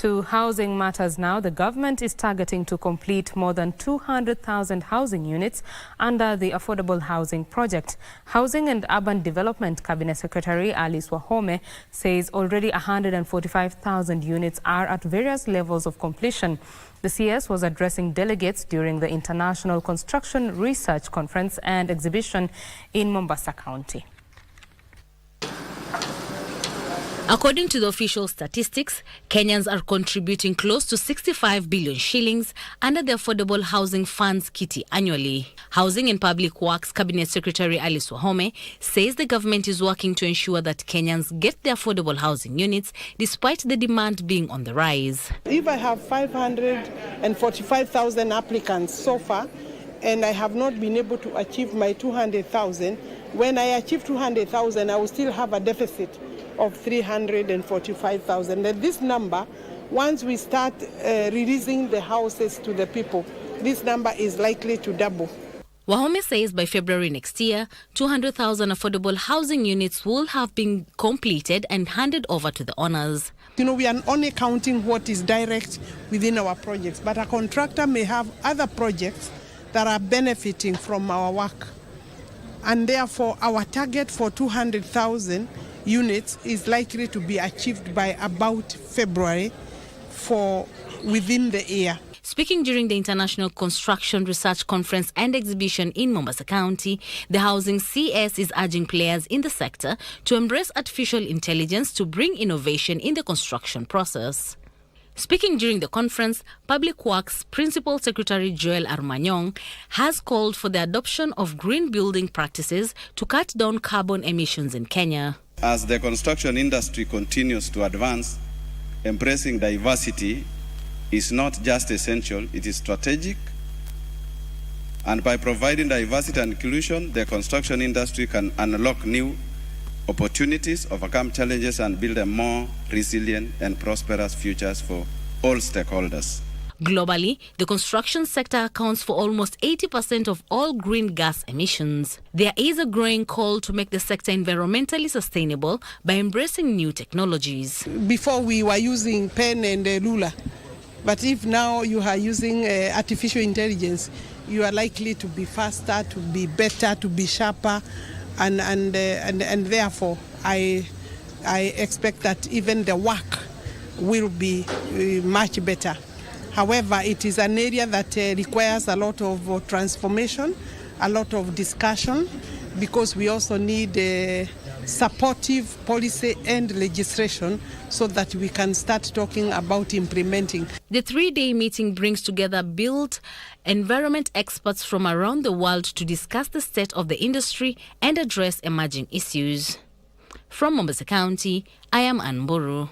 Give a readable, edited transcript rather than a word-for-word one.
To housing matters now, the government is targeting to complete more than 200,000 housing units under the Affordable Housing Project. Housing and Urban Development Cabinet Secretary Alice Wahome says already 145,000 units are at various levels of completion. The CS was addressing delegates during the International Construction Research Conference and Exhibition in Mombasa County. According to the official statistics, Kenyans are contributing close to 65 billion shillings under the Affordable Housing Fund's kitty annually. Housing and Public Works Cabinet Secretary Alice Wahome says the government is working to ensure that Kenyans get their affordable housing units despite the demand being on the rise. If I have 545,000 applicants so far, and I have not been able to achieve my 200,000, when I achieve 200,000, I will still have a deficit of 345,000. And this number, once we start releasing the houses to the people, this number is likely to double. Wahome says by February next year, 200,000 affordable housing units will have been completed and handed over to the owners. You know, we are only counting what is direct within our projects, but a contractor may have other projects that are benefiting from our work. And therefore, our target for 200,000 units is likely to be achieved by about February for within the year. Speaking during the International Construction Research Conference and Exhibition in Mombasa County, the Housing CS is urging players in the sector to embrace artificial intelligence to bring innovation in the construction process. Speaking during the conference, Public Works Principal Secretary Joel Armanyong has called for the adoption of green building practices to cut down carbon emissions in Kenya. As the construction industry continues to advance, embracing diversity is not just essential, it is strategic. And by providing diversity and inclusion, the construction industry can unlock new opportunities, overcome challenges, and build a more resilient and prosperous futures for all stakeholders. Globally, the construction sector accounts for almost 80% of all green gas emissions. There is a growing call to make the sector environmentally sustainable by embracing new technologies. Before we were using pen and ruler, but if now you are using artificial intelligence, you are likely to be faster, to be better, to be sharper, and therefore I expect that even the work will be much better. However, it is an area that requires a lot of transformation, a lot of discussion, because we also need supportive policy and legislation so that we can start talking about implementing. The three-day meeting brings together built environment experts from around the world to discuss the state of the industry and address emerging issues. From Mombasa County, I am Anne Mburu.